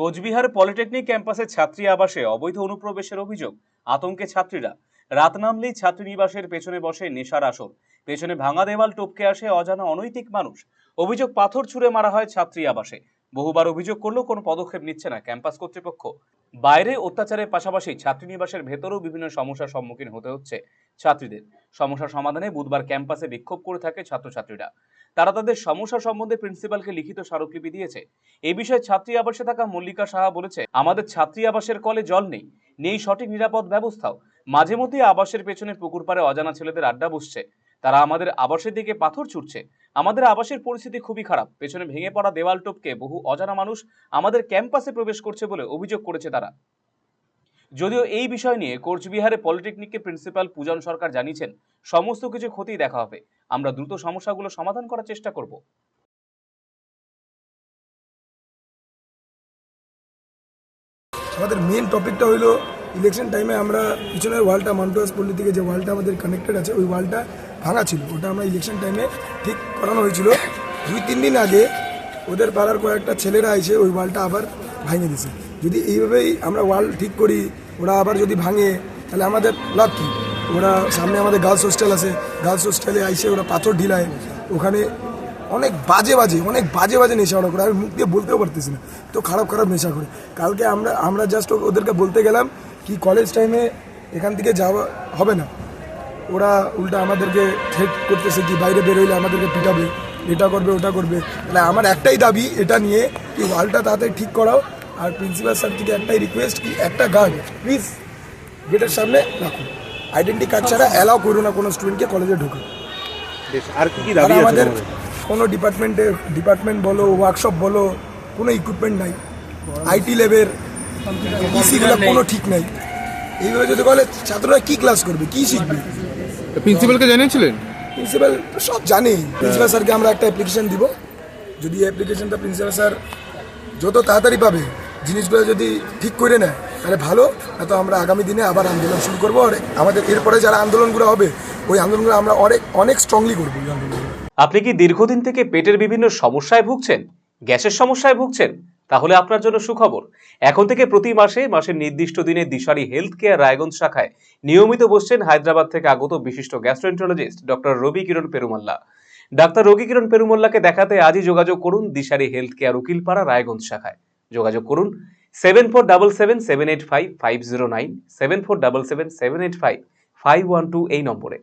Cooch Behar polytechnic ক্যাম্পাসের ছাত্রী আবাসে অবৈধ অনুপ্রবেশের অভিযোগ, আতঙ্কে ছাত্রীরা। রাত নামলেই ছাত্রীনিবাসের পেছনে বসে নেশার আসর, পেছনে ভাঙা দেওয়াল টপকে আসে অজানা অনৈতিক মানুষ। অভিযোগ, পাথর ছুঁড়ে মারা হয় ছাত্রী আবাসে। বহুবার অভিযোগ করলেও কোনো পদক্ষেপ নিচ্ছে না ক্যাম্পাস কর্তৃপক্ষ। বাইরে অত্যাচারের পাশাপাশি ছাত্রীনিবাসের ভেতরেও বিভিন্ন সমস্যার সম্মুখীন হতে হচ্ছে ছাত্রীদের। সমস্যা সমাধানে বুধবার ক্যাম্পাসে বিক্ষোভ করে থাকে ছাত্রছাত্রীরা। তারা তাদের সমস্যা সম্বন্ধে প্রিন্সিপালকে লিখিত স্মারকলিপি দিয়েছে। এই বিষয়ে ছাত্রী আবাসে থাকা মল্লিকা সাহা বলেছে, আমাদের ছাত্রী আবাসের কলে জল নেই, নেই সঠিক নিরাপদ ব্যবস্থাও। মাঝে মধ্যে আবাসের পেছনে পুকুর পাড়ে অজানা ছেলেদের আড্ডা বসছে, তারা আমাদের আবাসের দিকে পাথর ছুটছে। আমাদের আবাসের পরিস্থিতি খুবই খারাপ, পেছনে ভেঙে পড়া দেওয়াল টপকে বহু অজানা মানুষ আমাদের ক্যাম্পাসে প্রবেশ করছে বলে অভিযোগ করেছে তারা। যদিও এই বিষয় নিয়ে কোচবিহারে পলিটেকনিকের প্রিন্সিপাল পূজন সরকার জানিয়েছেন, সমস্ত কিছু খতিয়ে দেখা হবে, আমরা দ্রুত সমস্যাগুলো সমাধান করার চেষ্টা করব। আমাদের মেন টপিকটা হলো ইলেকশন টাইমে আমরা পিছনের ওয়ালটা মান্টুয়াস পল্লী থেকে যে ওয়ালটা আমাদের কানেক্টেড আছে ওই ওয়ালটা ভাঙা ছিল, ওটা আমরা ইলেকশন টাইমে ঠিক করানো হয়েছিল। 2-3 দিন আগে ওদের পাড়ার কয়েকটা ছেলেরা এসে ওই ওয়ালটা আবার ভাঙে দিয়েছে। যদি এইভাবেই আমরা ওয়াল ঠিক করি, ওরা আবার যদি ভাঙে, তাহলে আমাদের লাভ কী? ওরা সামনে আমাদের গার্লস হোস্টেল আছে, গার্লস হোস্টেলে আইসে ওরা পাথর ঢিলায়, ওখানে অনেক বাজে নেশা ওরা করে, আমি মুখ দিয়ে বলতেও পারতেছি না, তো খারাপ নেশা করে। কালকে আমরা জাস্ট ওদেরকে বলতে গেলাম কি কলেজ টাইমে এখান থেকে যাওয়া হবে না, ওরা উল্টা আমাদেরকে থ্রেট করতেছে কি বাইরে বেরোইলে আমাদেরকে পিটাবে, এটা করবে ওটা করবে। তাহলে আমার একটাই দাবি এটা নিয়ে কি ওয়ালটা তাড়াতাড়ি ঠিক করাও, আর প্রিন্সিপাল স্যার থেকে একটাই রিকোয়েস্ট কি একটা গার্ড প্লিজ গেটের সামনে রাখুন, আইডেন্টি কার্ড ছাড়া অ্যালাউ করুন না কোনো স্টুডেন্টকে কলেজে ঢুকে। আর কি দাবি আছে আমাদের কোনো ডিপার্টমেন্ট বলো, ওয়ার্কশপ বলো, কোনো ইকুইপমেন্ট নাই, আইটি ল্যাবের পিসিগুলো কোনো ঠিক নাই। এইভাবে যদি বলে ছাত্ররা কি ক্লাস করবে, কি শিখবে? প্রিন্সিপালকে জানিয়েছিলেন? প্রিন্সিপাল সব জানে। প্রিন্সিপাল স্যারকে আমরা একটা অ্যাপ্লিকেশন দিব, যদি অ্যাপ্লিকেশনটা প্রিন্সিপাল স্যার যত তাড়াতাড়ি পাবে, জিনিসগুলো যদি ঠিক করে নেয় তাহলে ভালো, তো আমরা আগামী দিনে আবার আন্দোলন শুরু করবো। আর আমাদের এরপরে যারা আন্দোলনগুলো হবে ওই আন্দোলনগুলো আমরা অনেক স্ট্রংলি করবো। আপনি কি দীর্ঘদিন থেকে পেটের বিভিন্ন সমস্যায় ভুগছেন, গ্যাসের সমস্যায় ভুগছেন? তাহলে আপনার জন্য সুখবর, এখন থেকে প্রতি মাসের নির্দিষ্ট দিনে দিশারি হেলথ কেয়ার রায়গঞ্জ শাখায় নিয়মিত বসছেন হায়দ্রাবাদ থেকে আগত বিশিষ্ট গ্যাস্ট্রোএন্টারোলজিস্ট ডক্টর রবি কিরণ পেরুমাল্লা। ডাক্তার রবি কিরণ পেরুমাল্লাকে দেখাতে আজই যোগাযোগ করুন দিশারি হেলথ কেয়ার উকিলপাড়া রায়গঞ্জ শাখায়। যোগাযোগ করুন 7477785509, 7477785512 এই নম্বরে।